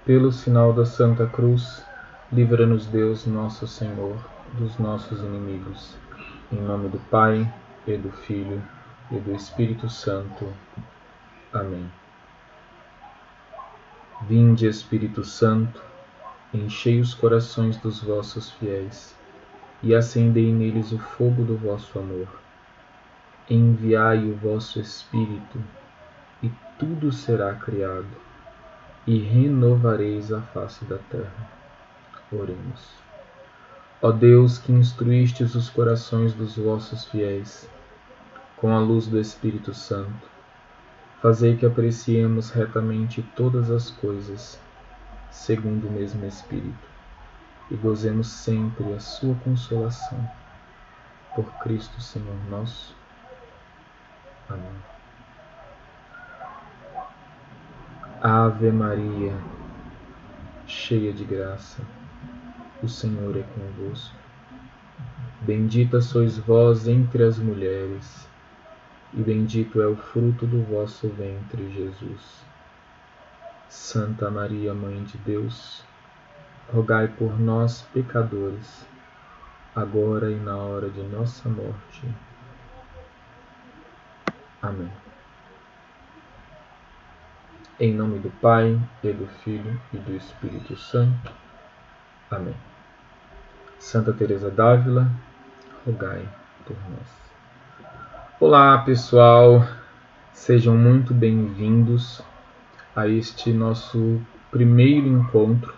Pelo sinal da Santa Cruz, livra-nos Deus, nosso Senhor, dos nossos inimigos. Em nome do Pai, e do Filho, e do Espírito Santo. Amém. Vinde, Espírito Santo, enchei os corações dos vossos fiéis, e acendei neles o fogo do vosso amor. Enviai o vosso Espírito, e tudo será criado, e renovareis a face da terra. Oremos. Ó Deus, que instruístes os corações dos vossos fiéis, com a luz do Espírito Santo, fazei que apreciemos retamente todas as coisas, segundo o mesmo Espírito, e gozemos sempre a sua consolação. Por Cristo Senhor nosso. Amém. Ave Maria, cheia de graça, o Senhor é convosco. Bendita sois vós entre as mulheres, e bendito é o fruto do vosso ventre, Jesus. Santa Maria, Mãe de Deus, rogai por nós, pecadores, agora e na hora de nossa morte. Amém. Em nome do Pai, e do Filho, e do Espírito Santo. Amém. Santa Teresa d'Ávila, rogai por nós. Olá, pessoal. Sejam muito bem-vindos a este nosso primeiro encontro.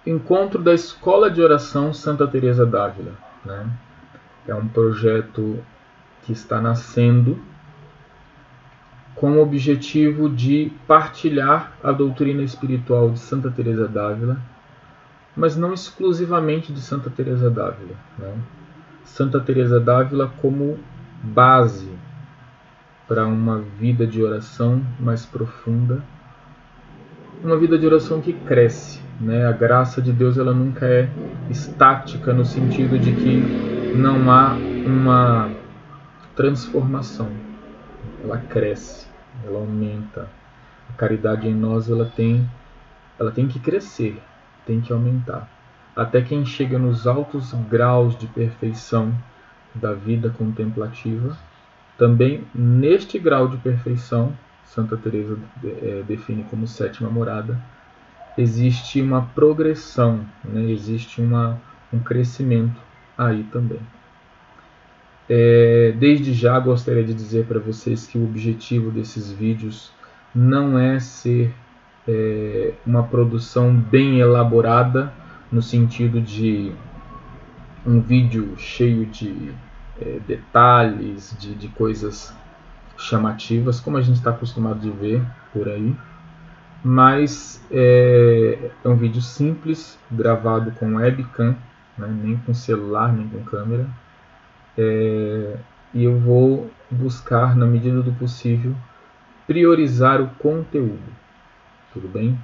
Encontro da Escola de Oração Santa Teresa d'Ávila, né? É um projeto que está nascendo com o objetivo de partilhar a doutrina espiritual de Santa Teresa d'Ávila, mas não exclusivamente de Santa Teresa d'Ávila, né? Santa Teresa d'Ávila como base para uma vida de oração mais profunda, uma vida de oração que cresce, né? A graça de Deus ela nunca é estática no sentido de que não há uma transformação, ela cresce, ela aumenta. A caridade em nós ela tem que crescer, tem que aumentar. Até quem chega nos altos graus de perfeição da vida contemplativa, também neste grau de perfeição, Santa Teresa define como sétima morada, existe uma progressão, né? Existe um crescimento aí também. Desde já gostaria de dizer para vocês que o objetivo desses vídeos não é ser uma produção bem elaborada, no sentido de um vídeo cheio de detalhes, de coisas chamativas, como a gente está acostumado de ver por aí, mas é um vídeo simples, gravado com webcam, né? Nem com celular, nem com câmera, e eu vou buscar, na medida do possível, priorizar o conteúdo, tudo bem?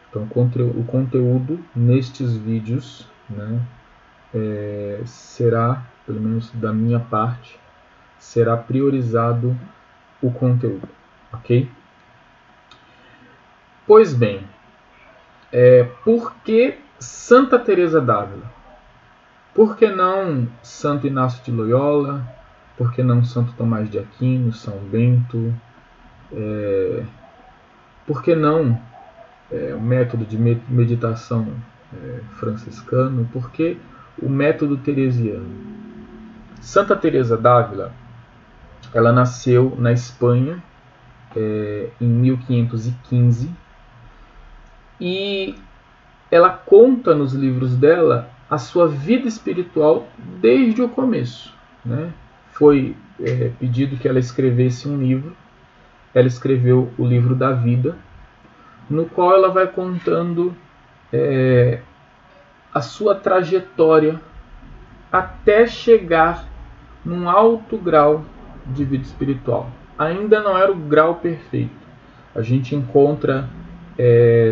Então, o conteúdo nestes vídeos, né, será, pelo menos da minha parte, será priorizado o conteúdo, ok? Pois bem, por que Santa Teresa d'Ávila? Por que não Santo Inácio de Loyola? Por que não Santo Tomás de Aquino, São Bento? Por que não o método de meditação franciscano? Por que o método teresiano? Santa Teresa d'Ávila, ela nasceu na Espanha em 1515 e ela conta nos livros dela a sua vida espiritual desde o começo, né? Foi pedido que ela escrevesse um livro. Ela escreveu o livro da vida, no qual ela vai contando a sua trajetória até chegar num alto grau de vida espiritual. Ainda não era o grau perfeito. A gente encontra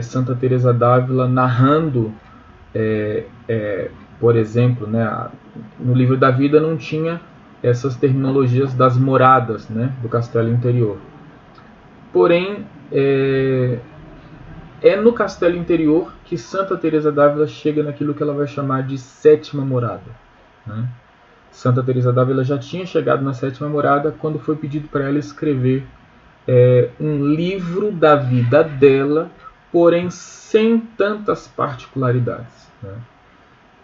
Santa Teresa d'Ávila narrando, por exemplo, né, no livro da vida não tinha essas terminologias das moradas, né, do castelo interior. porém é no Castelo Interior que Santa Teresa d'Ávila chega naquilo que ela vai chamar de sétima morada, né? Santa Teresa d'Ávila já tinha chegado na sétima morada quando foi pedido para ela escrever um livro da vida dela, porém sem tantas particularidades, né?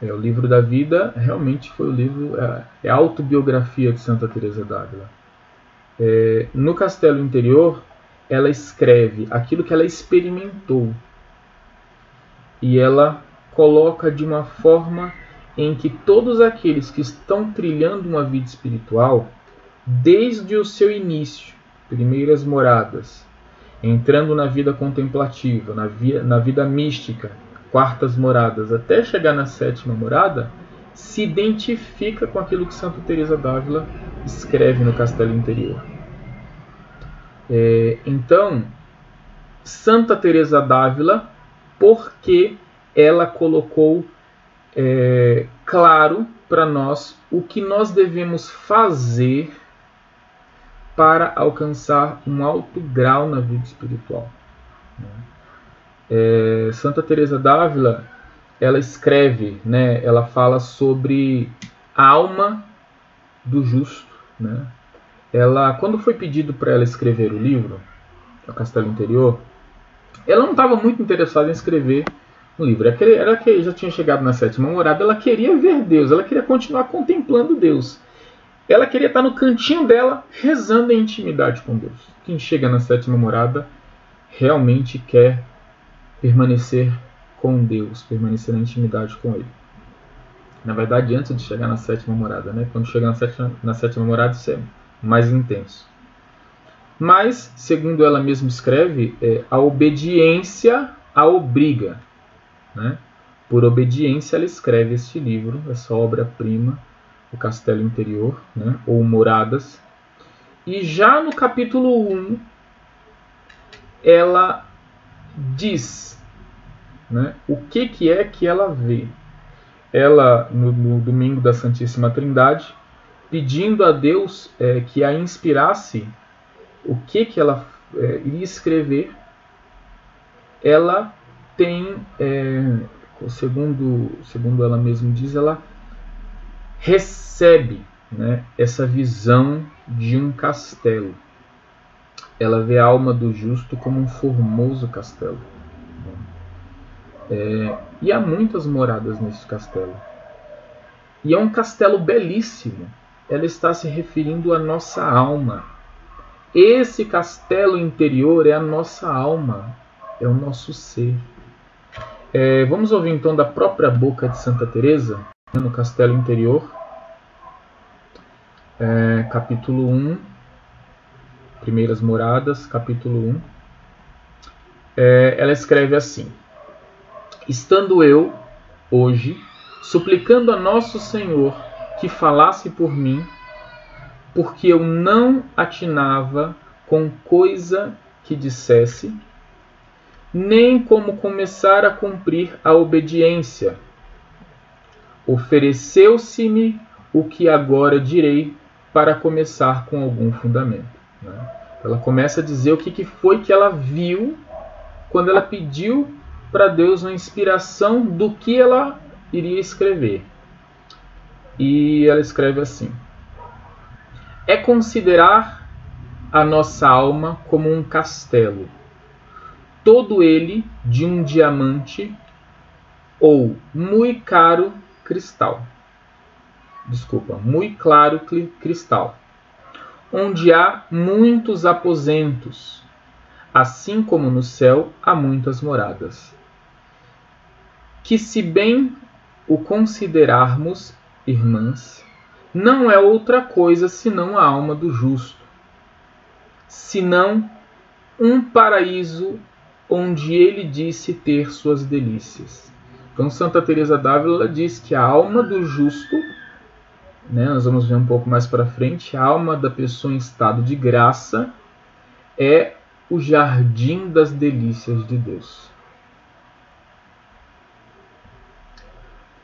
O livro da vida realmente foi o livro, a autobiografia de Santa Teresa d'Ávila. No Castelo Interior, ela escreve aquilo que ela experimentou e ela coloca de uma forma em que todos aqueles que estão trilhando uma vida espiritual, desde o seu início, primeiras moradas, entrando na vida contemplativa, na vida mística, quartas moradas, até chegar na sétima morada, se identifica com aquilo que Santa Teresa d'Ávila escreve no Castelo Interior. Então, Santa Teresa d'Ávila, porque ela colocou claro para nós o que nós devemos fazer para alcançar um alto grau na vida espiritual. Santa Teresa d'Ávila, ela escreve, né, ela fala sobre a alma do justo, né? Quando foi pedido para ela escrever o livro, O Castelo Interior, ela não estava muito interessada em escrever um livro. Ela que já tinha chegado na sétima morada, ela queria ver Deus, ela queria continuar contemplando Deus. Ela queria estar no cantinho dela, rezando em intimidade com Deus. Quem chega na sétima morada realmente quer permanecer com Deus, permanecer na intimidade com Ele. Na verdade, antes de chegar na sétima morada, né? Quando chega na sétima morada, isso é mais intenso. Mas, segundo ela mesma escreve, a obediência a obriga, né? Por obediência, ela escreve este livro, essa obra-prima, O Castelo Interior, né? Ou Moradas. E já no capítulo 1, ela diz, né, o que é que ela vê. Ela, no domingo da Santíssima Trindade, pedindo a Deus que a inspirasse o que ela iria escrever, ela tem, segundo ela mesma diz, ela recebe, né, essa visão de um castelo. Ela vê a alma do justo como um formoso castelo. E há muitas moradas nesse castelo. E é um castelo belíssimo. Ela está se referindo à nossa alma. Esse castelo interior é a nossa alma, é o nosso ser. Vamos ouvir então da própria boca de Santa Teresa, no Castelo Interior, capítulo 1, Primeiras Moradas, capítulo 1. Ela escreve assim: estando eu, hoje, suplicando a Nosso Senhor que falasse por mim, porque eu não atinava com coisa que dissesse, nem como começar a cumprir a obediência. Ofereceu-se-me o que agora direi para começar com algum fundamento, né? Ela começa a dizer o que foi que ela viu quando ela pediu para Deus uma inspiração do que ela iria escrever. E ela escreve assim: é considerar a nossa alma como um castelo, todo ele de um diamante ou muito claro cristal, onde há muitos aposentos, assim como no céu há muitas moradas, que se bem o considerarmos, irmãs, não é outra coisa senão a alma do justo, senão um paraíso onde ele disse ter suas delícias. Então Santa Teresa d'Ávila diz que a alma do justo, né, nós vamos ver um pouco mais para frente, a alma da pessoa em estado de graça é o jardim das delícias de Deus.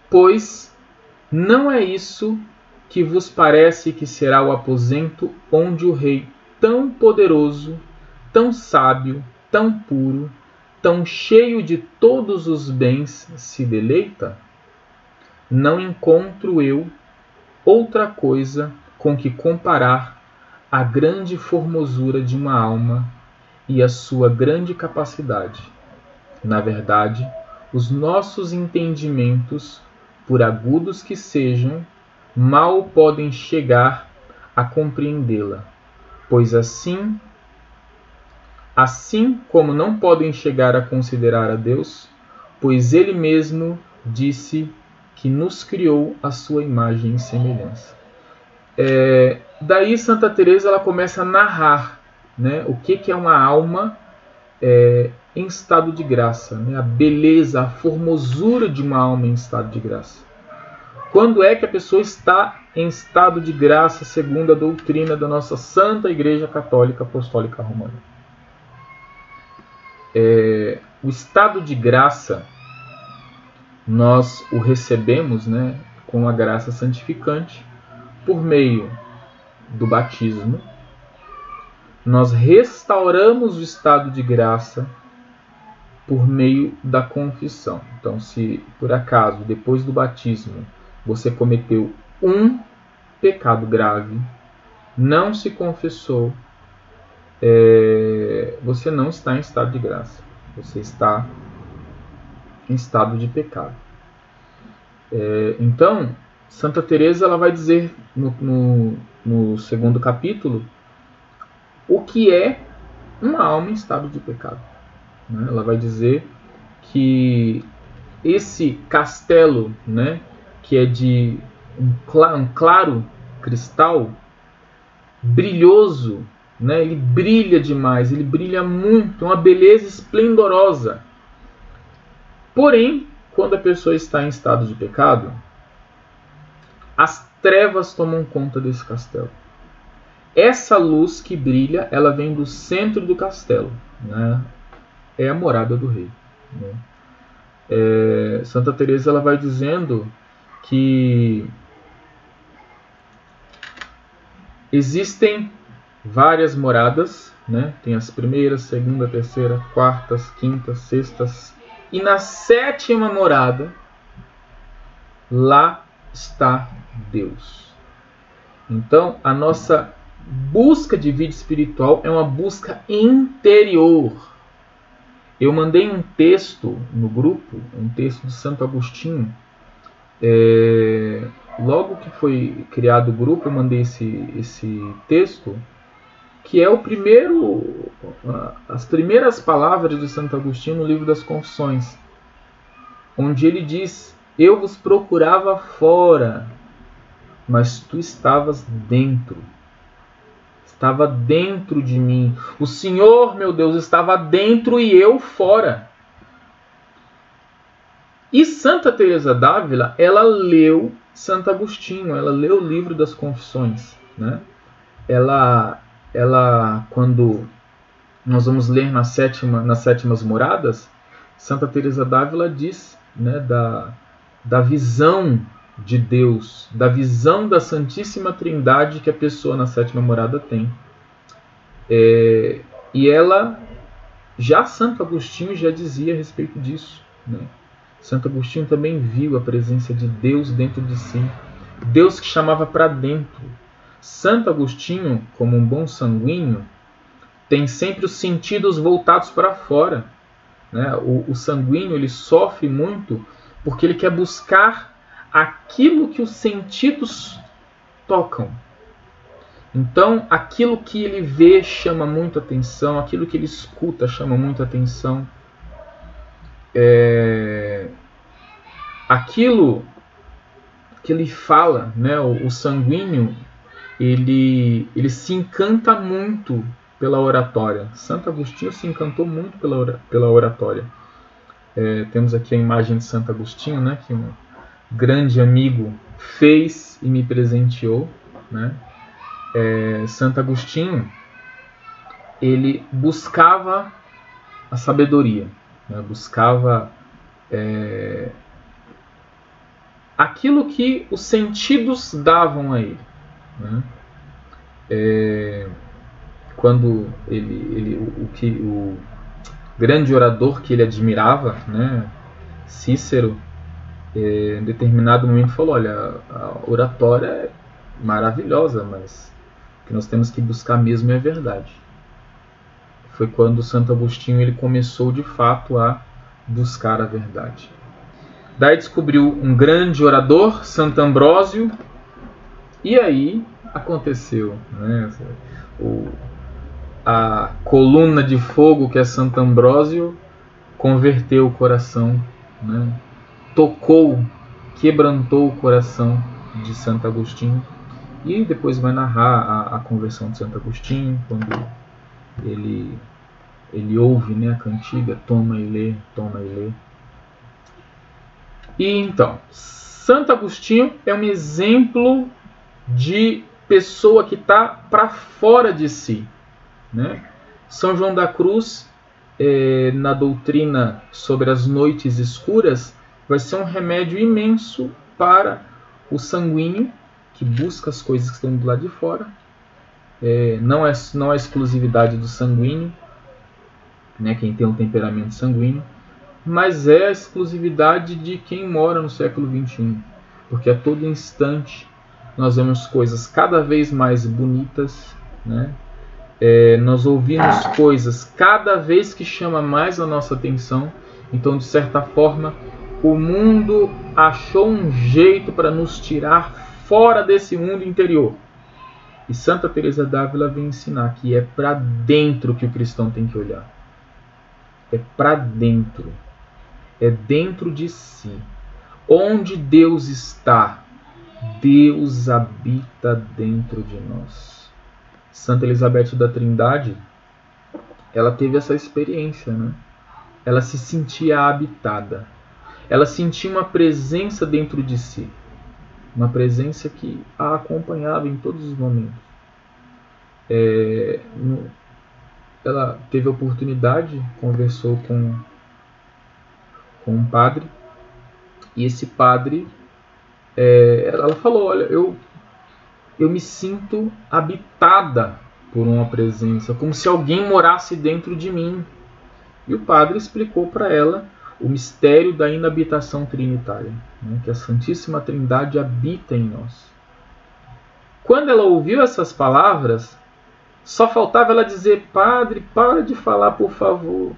Pois não é isso que vos parece que será o aposento onde o Rei tão poderoso tão sábio, tão puro, tão cheio de todos os bens se deleita? Não encontro eu outra coisa com que comparar a grande formosura de uma alma e a sua grande capacidade. Na verdade, os nossos entendimentos, por agudos que sejam, mal podem chegar a compreendê-la, pois assim como não podem chegar a considerar a Deus, pois Ele mesmo disse que nos criou à sua imagem e semelhança. Daí Santa Teresa ela começa a narrar, né, o que é uma alma em estado de graça, né, a beleza, a formosura de uma alma em estado de graça. Quando é que a pessoa está em estado de graça segundo a doutrina da nossa Santa Igreja Católica Apostólica Romana? O estado de graça nós o recebemos, né, com a graça santificante por meio do batismo. Nós restauramos o estado de graça por meio da confissão. Então, se por acaso depois do batismo você cometeu um pecado grave, não se confessou, você não está em estado de graça. Você está em estado de pecado. Então, Santa Teresa ela vai dizer no segundo capítulo o que é uma alma em estado de pecado. Né? Ela vai dizer que esse castelo, né, que é de um claro cristal, brilhoso, né, ele brilha demais, ele brilha muito, é uma beleza esplendorosa. Porém, quando a pessoa está em estado de pecado, as trevas tomam conta desse castelo. Essa luz que brilha, ela vem do centro do castelo, né? É a morada do rei. Né? Santa Teresa ela vai dizendo que existem várias moradas, né? Tem as primeiras, segunda, terceira, quartas, quintas, sextas, e na sétima morada, lá está Deus. Então, a nossa busca de vida espiritual é uma busca interior. Eu mandei um texto no grupo, um texto de Santo Agostinho. Logo que foi criado o grupo, eu mandei esse texto, que é as primeiras palavras de Santo Agostinho no livro das Confissões, onde ele diz: eu vos procurava fora, mas tu estavas dentro. Estava dentro de mim. O Senhor, meu Deus, estava dentro e eu fora. E Santa Teresa d'Ávila, ela leu Santo Agostinho, ela leu o livro das Confissões. Né? Ela, quando nós vamos ler nas sétimas moradas, Santa Teresa d'Ávila diz, né, da visão de Deus, da visão da Santíssima Trindade que a pessoa na sétima morada tem. E ela, já Santo Agostinho já dizia a respeito disso. Né? Santo Agostinho também viu a presença de Deus dentro de si. Deus que chamava para dentro. Santo Agostinho, como um bom sanguíneo, tem sempre os sentidos voltados para fora. Né? O sanguíneo ele sofre muito porque ele quer buscar aquilo que os sentidos tocam. Então, aquilo que ele vê chama muito atenção, aquilo que ele escuta chama muito atenção. Aquilo que ele fala, né, o sanguíneo, ele se encanta muito pela oratória. Santo Agostinho se encantou muito pela oratória. Temos aqui a imagem de Santo Agostinho, né, que um grande amigo fez e me presenteou. Né? Santo Agostinho, ele buscava a sabedoria, né? Buscava aquilo que os sentidos davam a ele. Né? quando o grande orador que ele admirava, né, Cícero, em determinado momento falou: olha, a oratória é maravilhosa, mas o que nós temos que buscar mesmo é a verdade. Foi quando Santo Agostinho ele começou de fato a buscar a verdade. Daí descobriu um grande orador, Santo Ambrósio, e aí aconteceu, né? A coluna de fogo que é Santo Ambrósio converteu o coração, né? Tocou, quebrantou o coração de Santo Agostinho, e depois vai narrar a conversão de Santo Agostinho, quando ele ouve, né, a cantiga, toma e lê, toma e lê. E então, Santo Agostinho é um exemplo de pessoa que está para fora de si, né? São João da Cruz, na doutrina sobre as noites escuras, vai ser um remédio imenso para o sanguíneo, que busca as coisas que estão do lado de fora. Não é exclusividade do sanguíneo, né, quem tem um temperamento sanguíneo, mas é a exclusividade de quem mora no século XXI, porque a todo instante nós vemos coisas cada vez mais bonitas, né? Nós ouvimos coisas cada vez que chama mais a nossa atenção. Então, de certa forma, o mundo achou um jeito para nos tirar fora desse mundo interior. E Santa Teresa d'Ávila vem ensinar que é para dentro que o cristão tem que olhar. É para dentro. É dentro de si. Onde Deus está, Deus habita dentro de nós. Santa Elizabeth da Trindade, ela teve essa experiência, né? Ela se sentia habitada. Ela sentia uma presença dentro de si. Uma presença que a acompanhava em todos os momentos. Ela teve a oportunidade, conversou com um padre, e esse padre, ela falou: olha, eu me sinto habitada por uma presença, como se alguém morasse dentro de mim. E o padre explicou para ela o mistério da inabitação trinitária, né, que a Santíssima Trindade habita em nós. Quando ela ouviu essas palavras, só faltava ela dizer: padre, para de falar, por favor.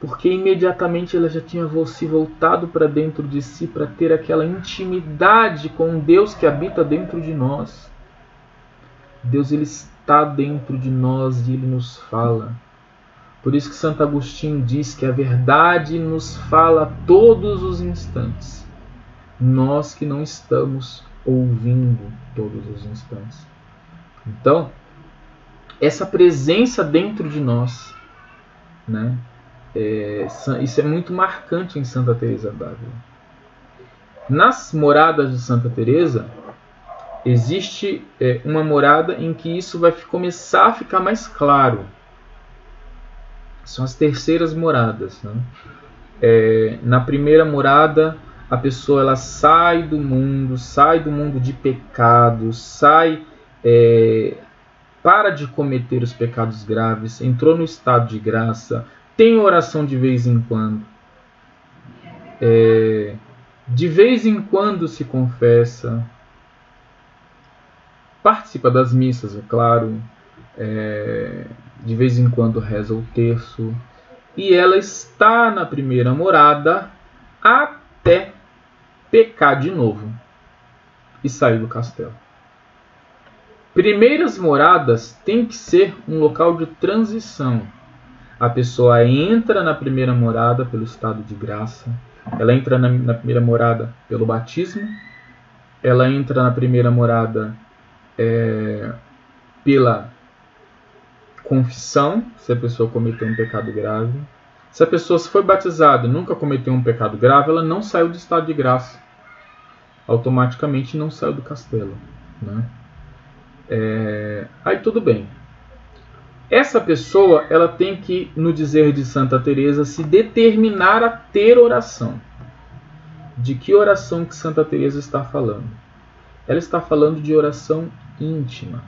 Porque imediatamente ela já tinha se voltado para dentro de si para ter aquela intimidade com Deus que habita dentro de nós. Deus, ele está dentro de nós e ele nos fala. Por isso que Santo Agostinho diz que a verdade nos fala a todos os instantes. Nós que não estamos ouvindo todos os instantes. Então, essa presença dentro de nós, né? Isso é muito marcante em Santa Teresa d'Ávila. Nas moradas de Santa Teresa, existe uma morada em que isso vai começar a ficar mais claro. São as terceiras moradas, né? Na primeira morada, a pessoa ela sai do mundo de pecado, para de cometer os pecados graves, entrou no estado de graça, tem oração de vez em quando, de vez em quando se confessa, participa das missas, é claro, de vez em quando reza o terço, e ela está na primeira morada até pecar de novo e sair do castelo. Primeiras moradas tem que ser um local de transição. A pessoa entra na primeira morada pelo estado de graça, ela entra na primeira morada pelo batismo, ela entra na primeira morada pela confissão, se a pessoa cometeu um pecado grave. Se a pessoa foi batizada e nunca cometeu um pecado grave, ela não saiu do estado de graça. Automaticamente não saiu do castelo, né? Aí tudo bem. Essa pessoa, ela tem que, no dizer de Santa Teresa, se determinar a ter oração. De que oração que Santa Teresa está falando? Ela está falando de oração íntima.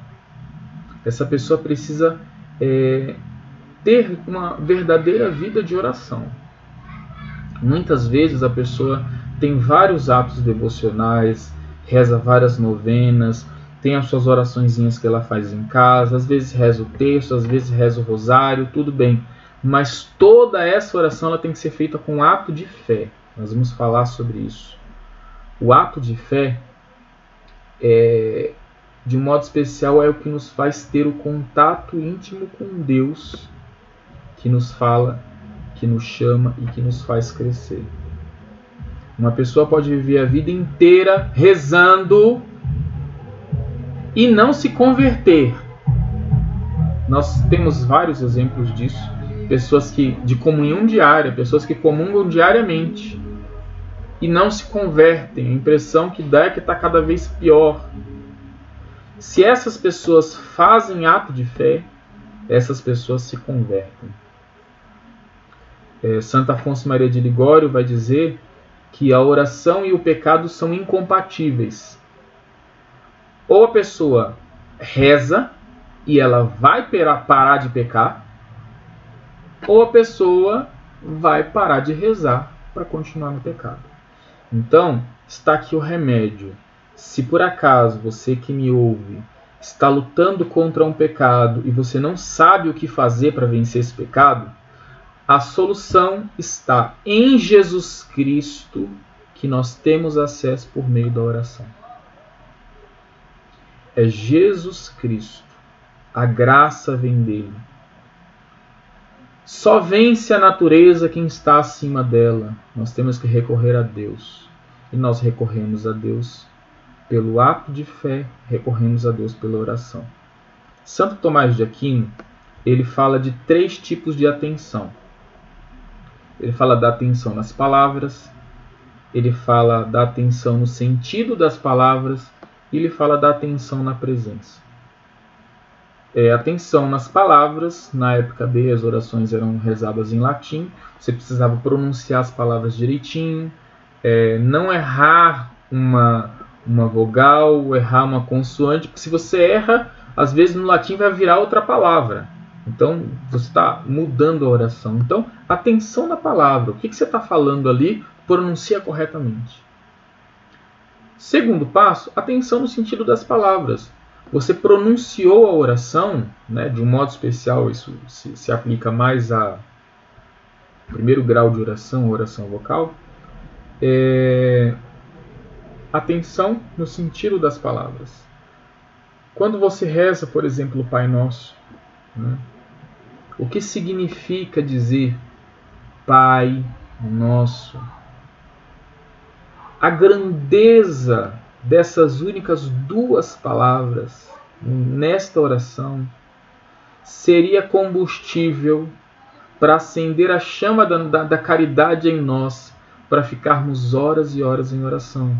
Essa pessoa precisa ter uma verdadeira vida de oração. Muitas vezes a pessoa tem vários atos devocionais, reza várias novenas, tem as suas oraçõezinhas que ela faz em casa, às vezes reza o texto, às vezes reza o rosário, tudo bem. Mas toda essa oração ela tem que ser feita com um ato de fé. Nós vamos falar sobre isso. O ato de fé, de um modo especial, é o que nos faz ter o contato íntimo com Deus, que nos fala, que nos chama e que nos faz crescer. Uma pessoa pode viver a vida inteira rezando e não se converter. Nós temos vários exemplos disso. Pessoas de comunhão diária, pessoas que comungam diariamente e não se convertem. A impressão que dá é que está cada vez pior. Se essas pessoas fazem ato de fé, essas pessoas se convertem. Santo Afonso Maria de Ligório vai dizer que a oração e o pecado são incompatíveis. Ou a pessoa reza e ela vai parar de pecar, ou a pessoa vai parar de rezar para continuar no pecado. Então, está aqui o remédio. Se por acaso você que me ouve está lutando contra um pecado e você não sabe o que fazer para vencer esse pecado, a solução está em Jesus Cristo, que nós temos acesso por meio da oração. É Jesus Cristo. A graça vem dele. Só vence a natureza quem está acima dela. Nós temos que recorrer a Deus. E nós recorremos a Deus pelo ato de fé, recorremos a Deus pela oração. Santo Tomás de Aquino, ele fala de 3 tipos de atenção. Ele fala da atenção nas palavras, ele fala da atenção no sentido das palavras e ele fala da atenção na presença. Atenção nas palavras, na época dele as orações eram rezadas em latim, você precisava pronunciar as palavras direitinho, não errar uma vogal, errar uma consoante, porque se você erra, às vezes no latim vai virar outra palavra. Então, você está mudando a oração. Então, atenção na palavra. O que você está falando ali, pronuncia corretamente. Segundo passo, atenção no sentido das palavras. Você pronunciou a oração, né, de um modo especial, isso se aplica mais ao primeiro grau de oração, a oração vocal. Atenção no sentido das palavras. Quando você reza, por exemplo, o Pai Nosso, né, o que significa dizer Pai Nosso? A grandeza dessas únicas 2 palavras nesta oração seria combustível para acender a chama da caridade em nós, para ficarmos horas e horas em oração.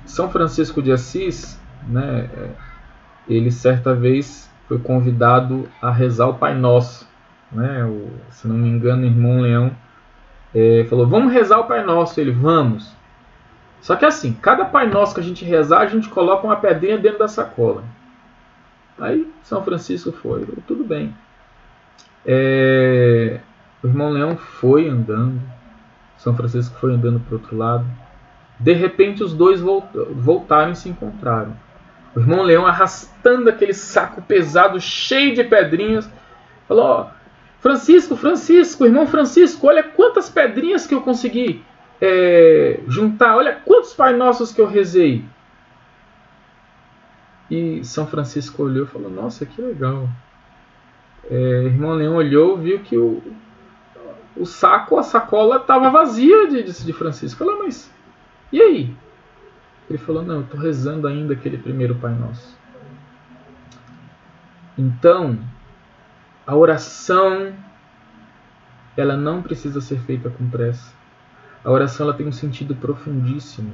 São Francisco de Assis, né, ele certa vez foi convidado a rezar o Pai Nosso, né? Se não me engano, o irmão Leão falou, vamos rezar o Pai Nosso. Ele, vamos. Só que assim, cada Pai Nosso que a gente rezar, a gente coloca uma pedrinha dentro da sacola. Aí São Francisco foi, tudo bem. O irmão Leão foi andando, São Francisco foi andando para o outro lado. De repente os dois voltaram e se encontraram. O irmão Leão, arrastando aquele saco pesado, cheio de pedrinhas, falou, Francisco, irmão Francisco, olha quantas pedrinhas que eu consegui juntar, olha quantos Pai Nossos que eu rezei. E São Francisco olhou e falou, nossa, que legal. Irmão Leão olhou, viu que o saco, a sacola estava vazia de Francisco. Falou, mas e aí? Ele falou, não, eu estou rezando ainda aquele primeiro Pai Nosso. Então, a oração, ela não precisa ser feita com pressa. A oração ela tem um sentido profundíssimo.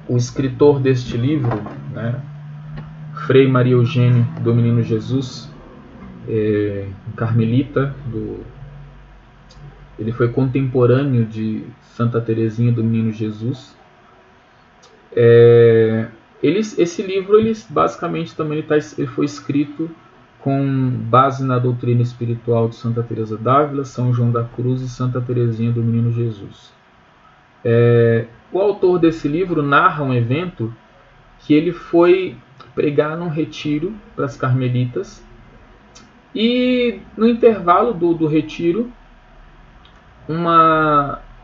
O escritor deste livro, né, Frei Maria Eugênio do Menino Jesus, um carmelita, ele foi contemporâneo de Santa Teresinha do Menino Jesus. esse livro, basicamente também ele foi escrito com base na doutrina espiritual de Santa Teresa d'Ávila, São João da Cruz e Santa Teresinha do Menino Jesus. O autor desse livro narra um evento que ele foi pregar num retiro para as carmelitas, e no intervalo do retiro,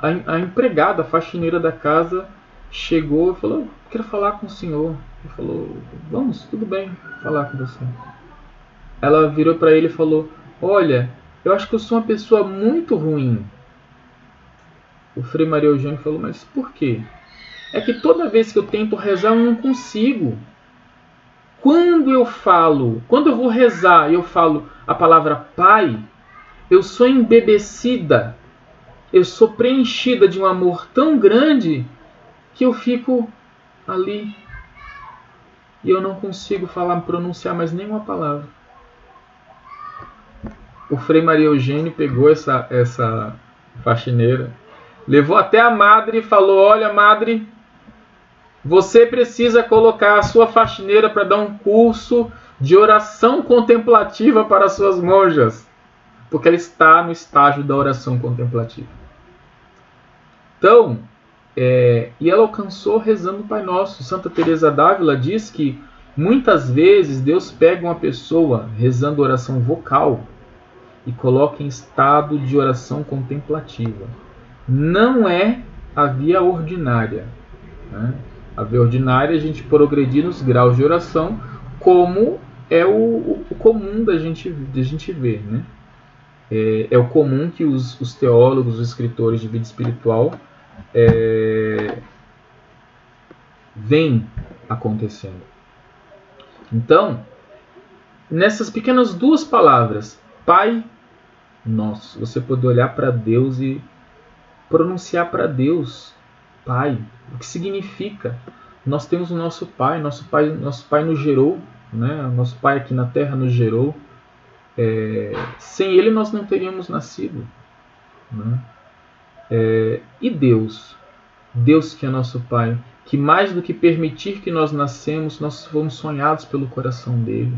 a empregada, a faxineira da casa, chegou e falou: quero falar com o senhor. Ele falou: vamos, tudo bem, falar com você. Ela virou para ele e falou: olha, eu acho que eu sou uma pessoa muito ruim. O Frei Maria Eugênio falou: mas por quê? É que toda vez que eu tento rezar, eu não consigo. Quando eu vou rezar e eu falo a palavra Pai, eu sou embebecida, eu sou preenchida de um amor tão grande que eu fico ali e eu não consigo pronunciar mais nenhuma palavra. O Frei Maria Eugênio pegou essa faxineira, levou até a madre e falou: olha, madre, você precisa colocar a sua faxineira para dar um curso de oração contemplativa para as suas monjas, porque ela está no estágio da oração contemplativa. Então, e ela alcançou rezando o Pai Nosso. Santa Teresa d'Ávila diz que muitas vezes Deus pega uma pessoa rezando oração vocal e coloca em estado de oração contemplativa. Não é a via ordinária, né? A via ordinária é a gente progredir nos graus de oração, como é o comum da gente ver, né? É o comum que os teólogos, os escritores de vida espiritual vêm acontecendo. Então, nessas pequenas duas palavras, Pai Nosso, você pode olhar para Deus e pronunciar para Deus, Pai. O que significa? Nós temos o nosso Pai nos gerou, né? Nosso Pai aqui na Terra nos gerou. Sem Ele nós não teríamos nascido, né? E Deus que é nosso Pai, que mais do que permitir que nós nascemos, nós fomos sonhados pelo coração dele.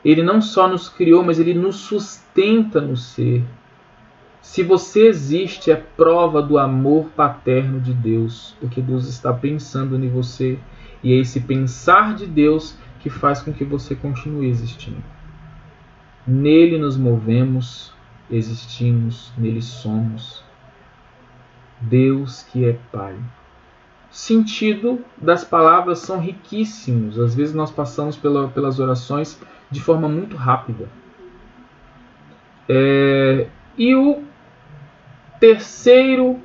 Ele não só nos criou, mas ele nos sustenta no ser. Se você existe, é prova do amor paterno de Deus, porque Deus está pensando em você, e é esse pensar de Deus que faz com que você continue existindo. Nele nos movemos, existimos, nele somos. Deus que é Pai. O sentido das palavras são riquíssimos. Às vezes nós passamos pelas orações de forma muito rápida. E o terceiro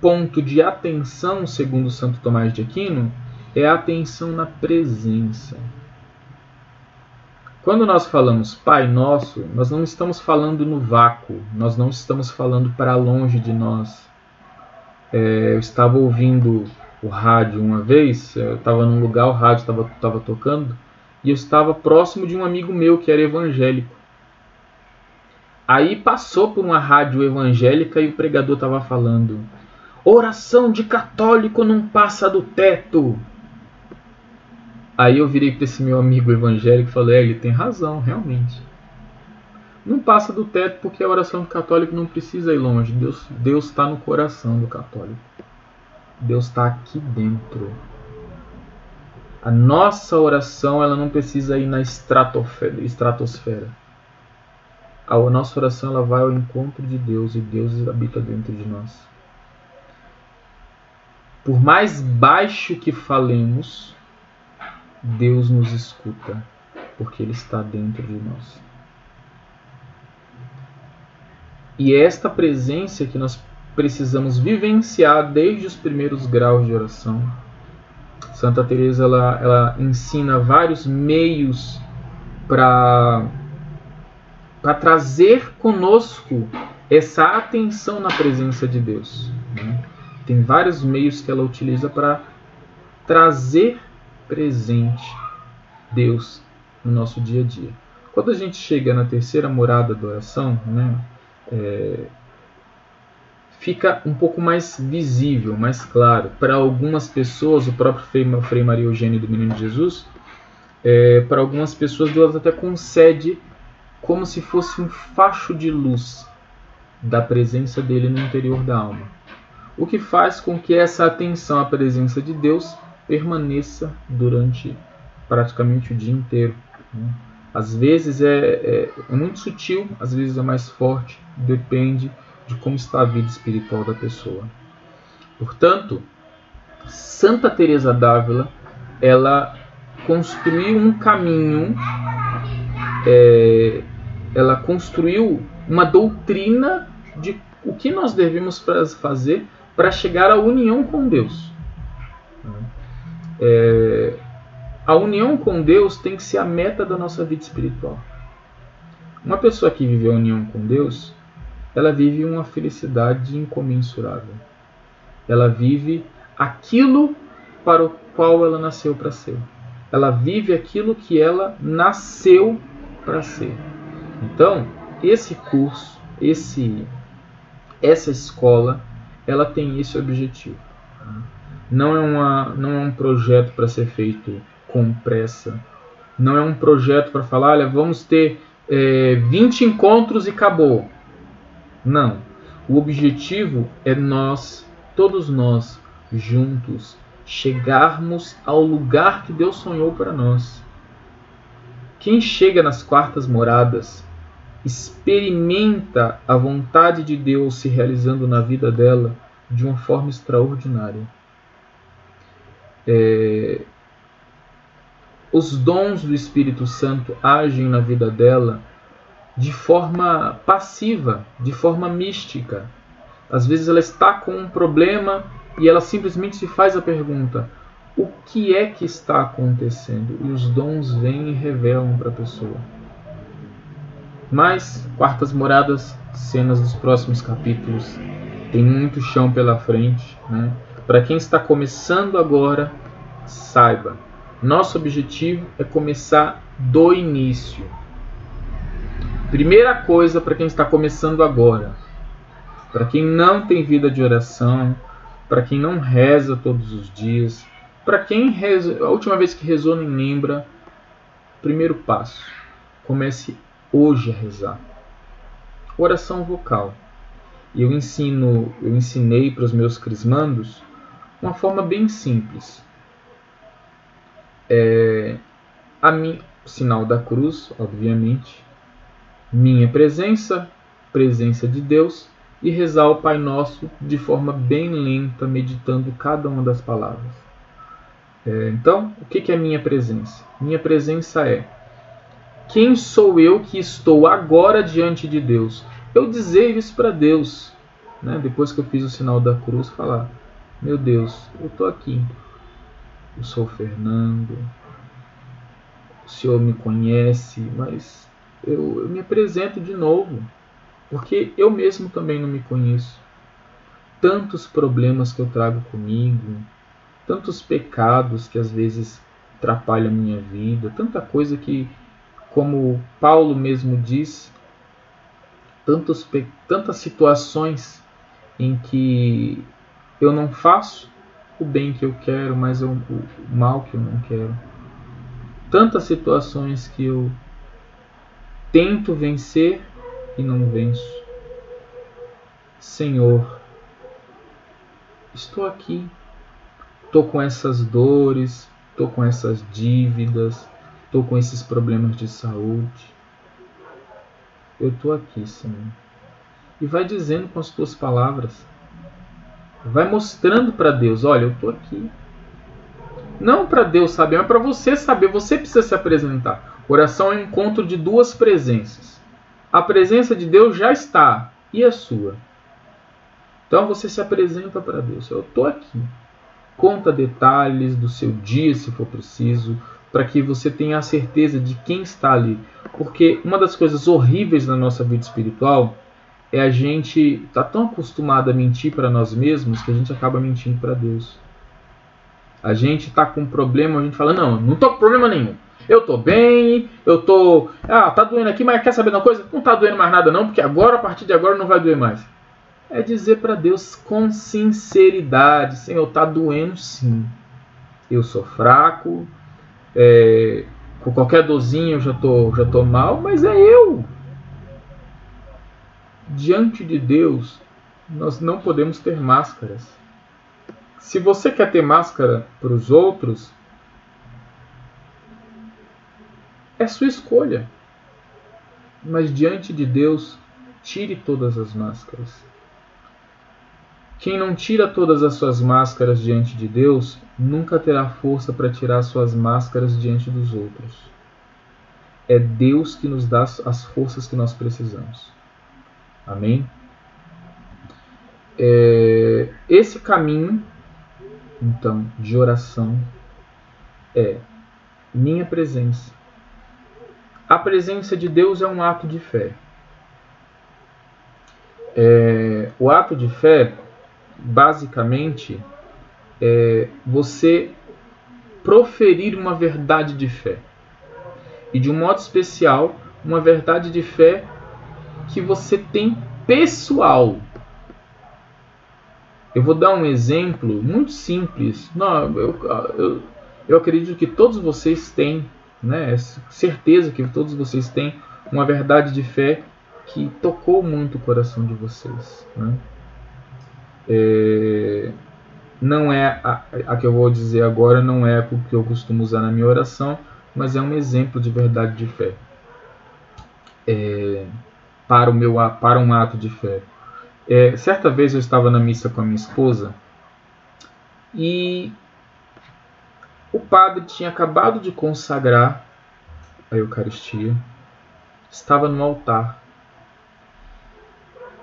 ponto de atenção, segundo Santo Tomás de Aquino, é a atenção na presença. Quando nós falamos Pai Nosso, nós não estamos falando no vácuo, nós não estamos falando para longe de nós. Eu estava ouvindo o rádio uma vez, eu estava num lugar, o rádio estava tocando, e eu estava próximo de um amigo meu que era evangélico. Aí passou por uma rádio evangélica e o pregador estava falando: oração de católico não passa do teto. Aí eu virei para esse meu amigo evangélico e falei: ele tem razão, realmente. Não passa do teto porque a oração do católico não precisa ir longe. Deus está no coração do católico. Deus está aqui dentro. A nossa oração ela não precisa ir na estratosfera. A nossa oração ela vai ao encontro de Deus e Deus habita dentro de nós. Por mais baixo que falemos, Deus nos escuta, porque Ele está dentro de nós. E é esta presença que nós precisamos vivenciar desde os primeiros graus de oração. Santa Teresa ela ensina vários meios para trazer conosco essa atenção na presença de Deus, né? Tem vários meios que ela utiliza para trazer presente Deus no nosso dia a dia. Quando a gente chega na terceira morada da oração, né, fica um pouco mais visível, mais claro. Para algumas pessoas, o próprio Frei Maria Eugênia do Menino Jesus, para algumas pessoas Deus até concede como se fosse um facho de luz da presença dele no interior da alma. O que faz com que essa atenção à presença de Deus permaneça durante praticamente o dia inteiro. Às vezes é muito sutil, às vezes é mais forte, depende de como está a vida espiritual da pessoa. Portanto, Santa Teresa d'Ávila, ela construiu um caminho, ela construiu uma doutrina de o que nós devemos fazer para chegar à união com Deus. A união com Deus tem que ser a meta da nossa vida espiritual. Uma pessoa que vive a união com Deus, ela vive uma felicidade incomensurável. Ela vive aquilo para o qual ela nasceu para ser. Ela vive aquilo que ela nasceu para ser. Então, esse curso, essa escola, ela tem esse objetivo. Não é um projeto para ser feito com pressa. Não é um projeto para falar, olha, vamos ter 20 encontros e acabou. Não. O objetivo é todos nós, juntos, chegarmos ao lugar que Deus sonhou para nós. Quem chega nas quartas moradas experimenta a vontade de Deus se realizando na vida dela de uma forma extraordinária. Os dons do Espírito Santo agem na vida dela de forma passiva, de forma mística. Às vezes ela está com um problema e ela simplesmente se faz a pergunta: o que é que está acontecendo? E os dons vêm e revelam para a pessoa. Mas, quartas moradas, cenas dos próximos capítulos, tem muito chão pela frente, né? Para quem está começando agora, saiba, nosso objetivo é começar do início. Primeira coisa para quem está começando agora, para quem não tem vida de oração, para quem não reza todos os dias, para quem reza, a última vez que rezou nem lembra, primeiro passo, comece hoje a rezar. Oração vocal. Eu ensinei para os meus crismandos uma forma bem simples. Sinal da cruz, obviamente, minha presença de Deus, e rezar o Pai Nosso de forma bem lenta, meditando cada uma das palavras. Então, o que é minha presença? Minha presença é: quem sou eu que estou agora diante de Deus? Eu dizer isso para Deus, né? Depois que eu fiz o sinal da cruz, falar: meu Deus, eu estou aqui. Eu sou o Fernando. O Senhor me conhece, mas eu me apresento de novo, porque eu mesmo também não me conheço. Tantos problemas que eu trago comigo, tantos pecados que às vezes atrapalham a minha vida, tanta coisa que, como Paulo mesmo diz, tantas situações em que eu não faço o bem que eu quero, mas o mal que eu não quero. Tantas situações que eu tento vencer e não venço. Senhor, estou aqui. Estou com essas dores, estou com essas dívidas, estou com esses problemas de saúde. Eu estou aqui, Senhor. E vai dizendo com as tuas palavras. Vai mostrando para Deus: olha, eu estou aqui. Não para Deus saber, mas para você saber. Você precisa se apresentar. Oração é um encontro de duas presenças. A presença de Deus já está, e a sua. Então você se apresenta para Deus. Eu estou aqui. Conta detalhes do seu dia, se for preciso, para que você tenha a certeza de quem está ali. Porque uma das coisas horríveis na nossa vida espiritual é a gente estar tão acostumado a mentir para nós mesmos que a gente acaba mentindo para Deus. A gente está com um problema, a gente fala: não estou com problema nenhum. Eu estou bem, tá doendo aqui, mas quer saber de uma coisa? Não está doendo mais nada não, porque agora, a partir de agora, não vai doer mais. é dizer para Deus com sinceridade: Senhor, está doendo sim. Eu sou fraco, com qualquer dorzinha eu já tô mal, mas é eu. Diante de Deus, nós não podemos ter máscaras. Se você quer ter máscara para os outros, é sua escolha. Mas diante de Deus, tire todas as máscaras. Quem não tira todas as suas máscaras diante de Deus, nunca terá força para tirar suas máscaras diante dos outros. É Deus que nos dá as forças que nós precisamos. Amém? Esse caminho, então, de oração é minha presença. A presença de Deus é um ato de fé. O ato de fé, basicamente, é você proferir uma verdade de fé. E de um modo especial, uma verdade de fé que você tem pessoal. Eu vou dar um exemplo muito simples. Não, eu acredito que todos vocês têm, né? Certeza que todos vocês têm uma verdade de fé que tocou muito o coração de vocês, né? Não é a que eu vou dizer agora, não é o que eu costumo usar na minha oração, mas é um exemplo de verdade de fé. Para um ato de fé. Certa vez eu estava na missa com a minha esposa e o padre tinha acabado de consagrar a Eucaristia, estava no altar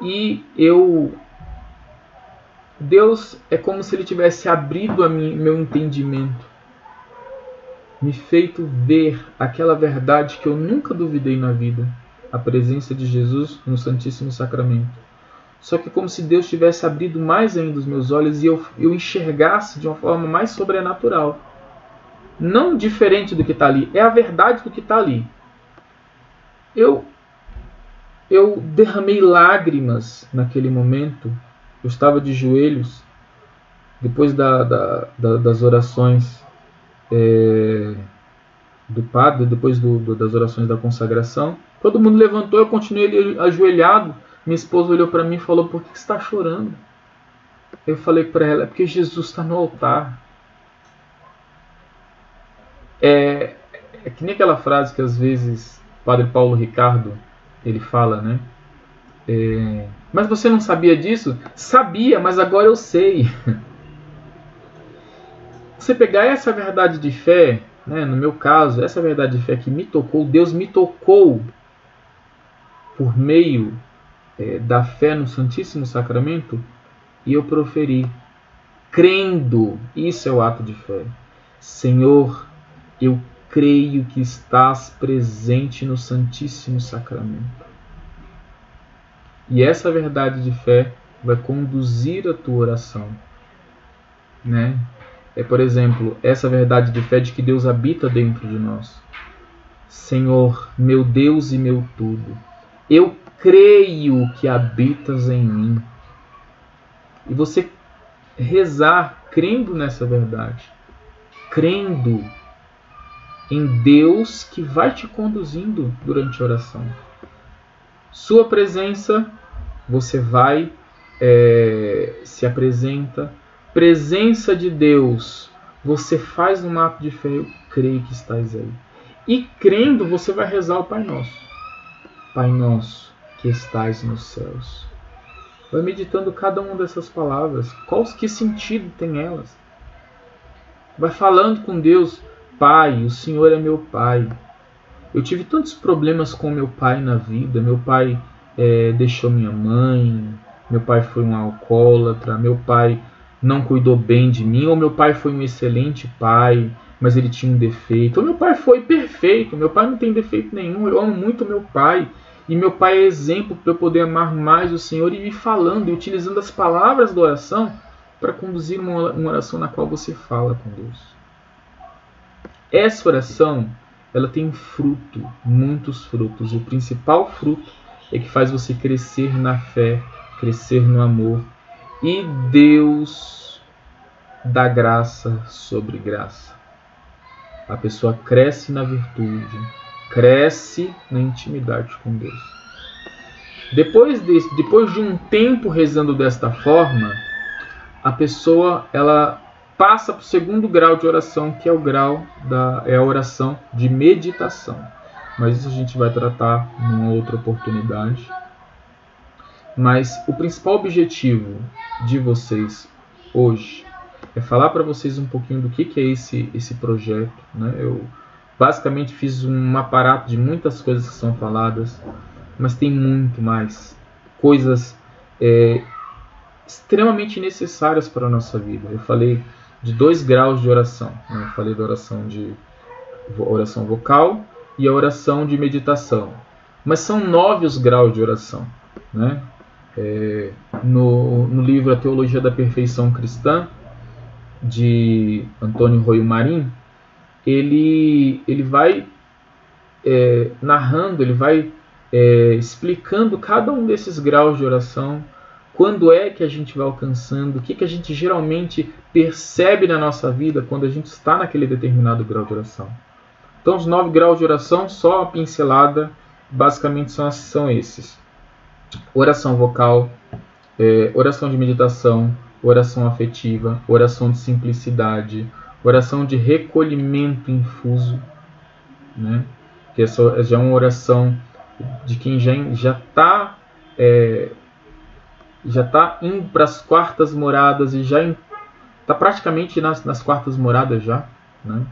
e Deus é como se Ele tivesse abrido meu entendimento, me feito ver aquela verdade que eu nunca duvidei na vida, a presença de Jesus no Santíssimo Sacramento. Só que como se Deus tivesse abrido mais ainda os meus olhos e eu enxergasse de uma forma mais sobrenatural. Não diferente do que está ali, é a verdade do que está ali. Eu derramei lágrimas naquele momento. Eu estava de joelhos, depois das orações do padre, depois das orações da consagração. Todo mundo levantou, eu continuei ajoelhado. Minha esposa olhou para mim e falou: por que você está chorando? Eu falei para ela: é porque Jesus está no altar. É que nem aquela frase que às vezes o Padre Paulo Ricardo ele fala, né? Mas você não sabia disso? Sabia, mas agora eu sei. Você pegar essa verdade de fé, né, no meu caso, essa verdade de fé que me tocou, Deus me tocou por meio da fé no Santíssimo Sacramento, e eu proferi, crendo. Isso é o ato de fé. Senhor, eu creio que estás presente no Santíssimo Sacramento. E essa verdade de fé vai conduzir a tua oração, né? Por exemplo, essa verdade de fé de que Deus habita dentro de nós. Senhor, meu Deus e meu tudo, eu creio que habitas em mim. E você rezar crendo nessa verdade, crendo em Deus que vai te conduzindo durante a oração. Sua presença, você vai, se apresenta. Presença de Deus, você faz um ato de fé, eu creio que estás aí. E crendo, você vai rezar o Pai Nosso. Pai Nosso, que estais nos céus. Vai meditando cada uma dessas palavras. Que sentido tem elas? Vai falando com Deus. Pai, o Senhor é meu Pai. Eu tive tantos problemas com meu pai na vida. Meu pai deixou minha mãe. Meu pai foi um alcoólatra. Meu pai não cuidou bem de mim. Ou meu pai foi um excelente pai, mas ele tinha um defeito. Ou meu pai foi perfeito. Meu pai não tem defeito nenhum. Eu amo muito meu pai. E meu pai é exemplo para eu poder amar mais o Senhor e ir falando e utilizando as palavras da oração para conduzir uma oração na qual você fala com Deus. Essa oração, ela tem fruto, muitos frutos. E o principal fruto é que faz você crescer na fé crescer no amor, e Deus dá graça sobre graça. A pessoa cresce na virtude, cresce na intimidade com Deus. Depois de um tempo rezando desta forma, a pessoa ela passa para o segundo grau de oração, que é a oração de meditação. Mas isso a gente vai tratar numa outra oportunidade. Mas o principal objetivo de vocês hoje é falar para vocês um pouquinho do que é esse projeto, né? Eu basicamente fiz um aparato de muitas coisas que são faladas, mas tem muito mais coisas extremamente necessárias para a nossa vida. Eu falei de 2 graus de oração, né? Eu falei da oração vocal e a oração de meditação, mas são 9 os graus de oração, né? No livro A Teologia da Perfeição Cristã, de Antônio Royo Marim, ele vai narrando, ele vai explicando cada um desses graus de oração, quando é que a gente vai alcançando, o que a gente geralmente percebe na nossa vida quando a gente está naquele determinado grau de oração. Então, os 9 graus de oração, só a pincelada, basicamente são esses: oração vocal, oração de meditação, oração afetiva, oração de simplicidade, oração de recolhimento infuso, né? Que essa já é uma oração de quem já está indo para as quartas moradas e já está praticamente nas quartas moradas já, né?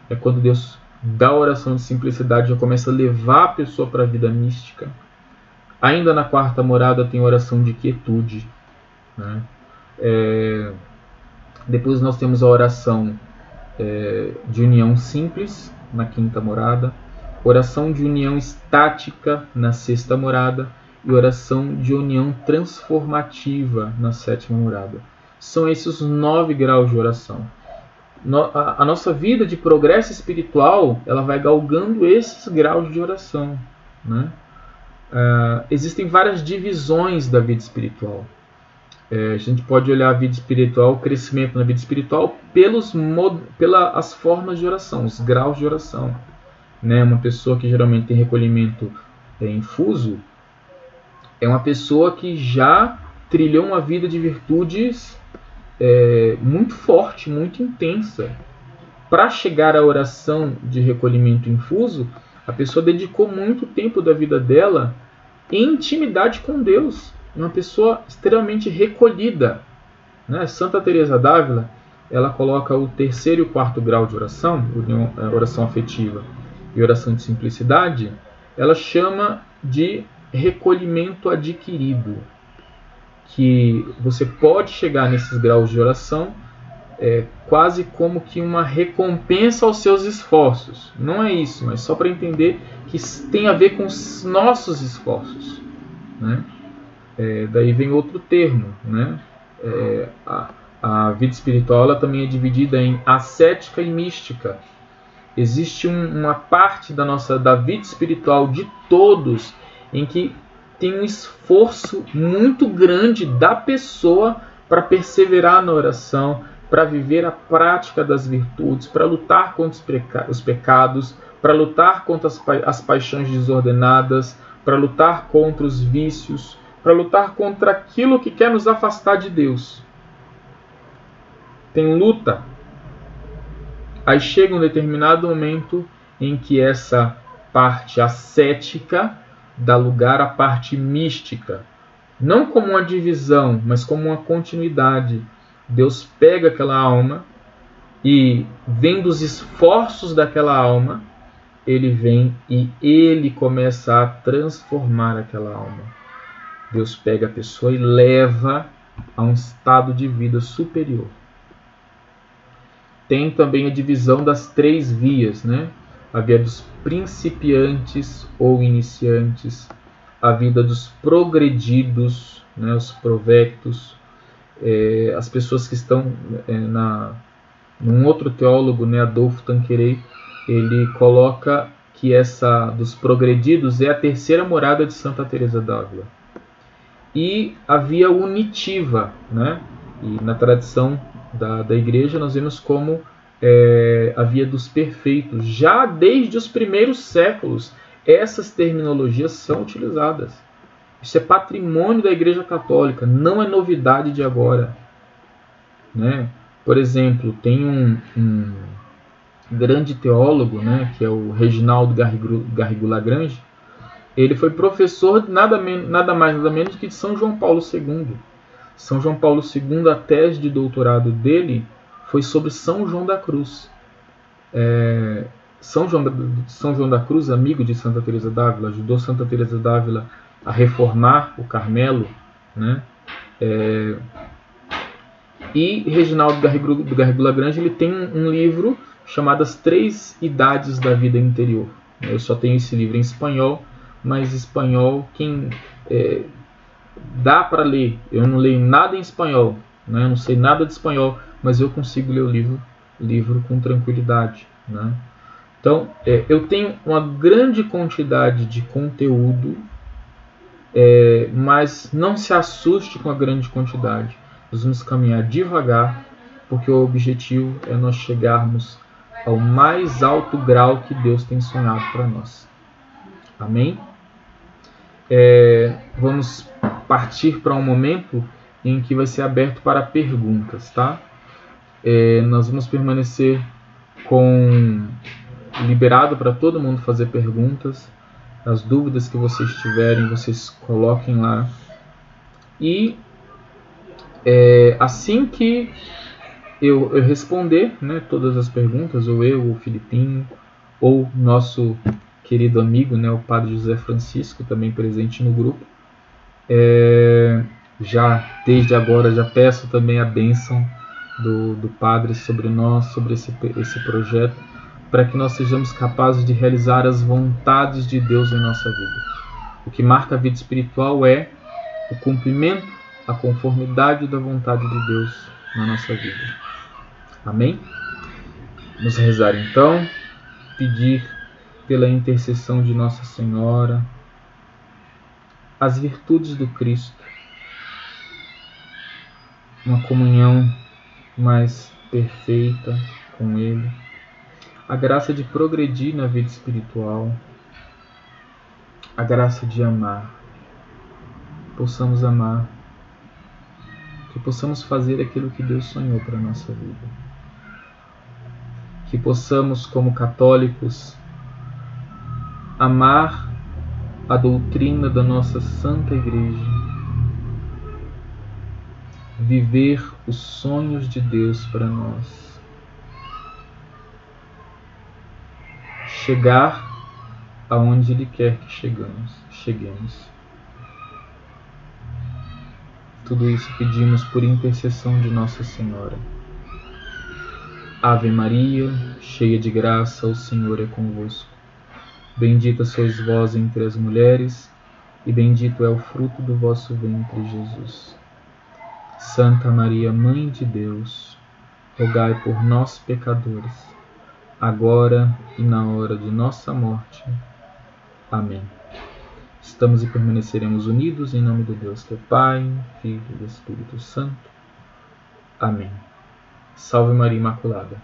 É quando Deus dá a oração de simplicidade, já começa a levar a pessoa para a vida mística. Ainda na quarta morada tem a oração de quietude, né? Depois nós temos a oração de união simples na quinta morada, oração de união estática na sexta morada e oração de união transformativa na sétima morada. São esses os 9 graus de oração. A nossa vida de progresso espiritual, ela vai galgando esses graus de oração, né? Existem várias divisões da vida espiritual. A gente pode olhar a vida espiritual, o crescimento na vida espiritual, pelas formas de oração, os graus de oração, né? Uma pessoa que geralmente tem recolhimento infuso é uma pessoa que já trilhou uma vida de virtudes muito forte, muito intensa. Para chegar à oração de recolhimento infuso, a pessoa dedicou muito tempo da vida dela em intimidade com Deus. Uma pessoa extremamente recolhida, né? Santa Teresa d'Ávila, ela coloca o 3º e o 4º grau de oração, oração afetiva e oração de simplicidade, ela chama de recolhimento adquirido, que você pode chegar nesses graus de oração quase como que uma recompensa aos seus esforços. Não é isso, mas só para entender que tem a ver com os nossos esforços, né? Daí vem outro termo, né? A vida espiritual ela também é dividida em ascética e mística. Existe uma parte da vida espiritual de todos em que tem um esforço muito grande da pessoa para perseverar na oração, para viver a prática das virtudes, para lutar contra os pecados, para lutar contra as paixões desordenadas, para lutar contra os vícios, para lutar contra aquilo que quer nos afastar de Deus. Tem luta. Aí chega um determinado momento em que essa parte ascética dá lugar à parte mística. Não como uma divisão, mas como uma continuidade. Deus pega aquela alma e, vendo os esforços daquela alma, ele vem e ele começa a transformar aquela alma. Deus pega a pessoa e leva a um estado de vida superior. Tem também a divisão das 3 vias, né? A via dos principiantes ou iniciantes, a vida dos progredidos, né? Os provectos, as pessoas que estão num outro teólogo, né? Adolfo Tanqueray, ele coloca que essa dos progredidos é a 3ª morada de Santa Teresa d'Ávila. e a via unitiva, né? E na tradição da igreja nós vemos como a via dos perfeitos. Já desde os primeiros séculos, essas terminologias são utilizadas. Isso é patrimônio da Igreja Católica, não é novidade de agora, né? Por exemplo, tem um grande teólogo, né, que é o Reginaldo Garrigou Lagrange. Ele foi professor nada mais nada menos que de São João Paulo II. São João Paulo II, a tese de doutorado dele foi sobre São João da Cruz. São João da Cruz, amigo de Santa Teresa d'Ávila, ajudou Santa Teresa d'Ávila a reformar o Carmelo, né? E Reginaldo Garrigou Lagrange, ele tem um livro chamado As Três Idades da Vida Interior. Eu só tenho esse livro em espanhol, mas espanhol dá para ler. Eu não leio nada em espanhol, né? Eu não sei nada de espanhol, mas eu consigo ler o livro com tranquilidade, né? Então, eu tenho uma grande quantidade de conteúdo, mas não se assuste com a grande quantidade. Nós vamos caminhar devagar, porque o objetivo é nós chegarmos ao mais alto grau que Deus tem sonhado para nós. Amém? Vamos partir para um momento em que vai ser aberto para perguntas, tá? Nós vamos permanecer liberado para todo mundo fazer perguntas. As dúvidas que vocês tiverem, vocês coloquem lá. E assim que eu responder, né, todas as perguntas, ou eu, ou o Filipinho, ou nosso querido amigo, né, o Padre José Francisco, também presente no grupo, já desde agora já peço também a bênção do Padre sobre nós, sobre esse projeto, para que nós sejamos capazes de realizar as vontades de Deus em nossa vida. O que marca a vida espiritual é o cumprimento, a conformidade da vontade de Deus na nossa vida. Amém? Vamos rezar então, pedir pela intercessão de Nossa Senhora as virtudes do Cristo, uma comunhão mais perfeita com Ele, a graça de progredir na vida espiritual, a graça de amar, possamos amar, que possamos fazer aquilo que Deus sonhou para a nossa vida, que possamos, como católicos, amar a doutrina da nossa Santa Igreja, viver os sonhos de Deus para nós, chegar aonde Ele quer que cheguemos. Tudo isso pedimos por intercessão de Nossa Senhora. Ave Maria, cheia de graça, o Senhor é convosco. Bendita sois vós entre as mulheres, e bendito é o fruto do vosso ventre, Jesus. Santa Maria, Mãe de Deus, rogai por nós, pecadores, agora e na hora de nossa morte. Amém. Estamos e permaneceremos unidos em nome do Deus que é Pai, Filho e Espírito Santo. Amém. Salve Maria Imaculada.